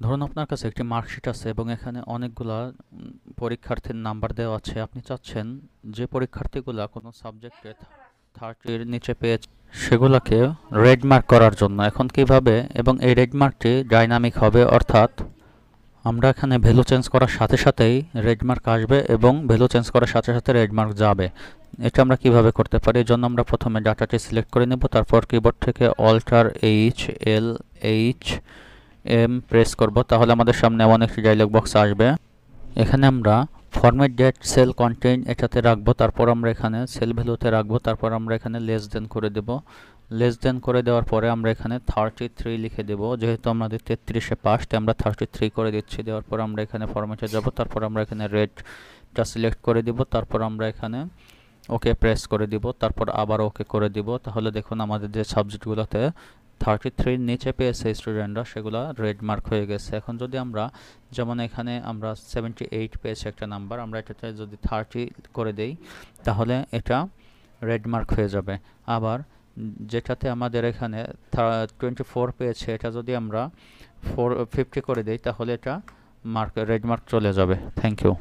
ধরুন আপনার কাছে একটি মার্কশিট আছে এবং এখানে অনেকগুলা পরীক্ষার্থীর নাম্বার দেওয়া আছে। আপনি চাচ্ছেন যে পরীক্ষার্থীগুলা কোনো সাবজেক্টে 30-এর নিচে পেয়েছে সেগুলাকে রেড মার্ক করার জন্য। এখন কিভাবে, এবং এই রেড মার্কটি ডাইনামিক হবে, অর্থাৎ আমরা এখানে ভ্যালু চেঞ্জ করার সাথে সাথেই রেড মার্ক আসবে এবং ভ্যালু চেঞ্জ করার সাথে সাথে রেড মার্ক যাবে। এটা আমরা কিভাবে করতে পারি? এর জন্য আমরা প্রথমে ডাটাটি সিলেক্ট করে নেব, তারপর কিবোর্ড থেকে Alt+L+H+M প্রেস করব, তাহলে আমাদের সামনে এমন একটি ডায়লগ বক্স আসবে। এখানে আমরা ফরম্যাট ডেট সেল কন্টেইন এটাতে রাখবো, তারপর আমরা এখানে সেল ভ্যালুতে রাখবো, তারপর আমরা এখানে লেস দেন করে দেব। লেস দেন করে দেওয়ার পরে আমরা এখানে 33 লিখে দেব, যেহেতু আমাদের 33-এ পাস, তাই আমরা 33 করে দিচ্ছি। দেওয়ার পর আমরা এখানে ফরম্যাটে যাব, তারপর আমরা এখানে রেডটা সিলেক্ট করে দিব, তারপর আমরা এখানে ওকে প্রেস করে দিব, তারপর আবার ওকে করে দিব। তাহলে দেখুন আমাদের যে সাবজেক্টগুলোতে 33 নিচে পেয়েছে স্টুডেন্টরা, সেগুলো রেড মার্ক হয়ে গেছে। এখন যদি আমরা, যেমন এখানে আমরা 78 পেয়েছি একটা নাম্বার, আমরা এটাতে যদি 30 করে দেই তাহলে এটা রেড মার্ক হয়ে যাবে। আবার যেটাতে আমাদের এখানে 24 পেয়েছে, এটা যদি আমরা 50 করে দেই তাহলে এটা রেড মার্ক চলে যাবে। Thank you.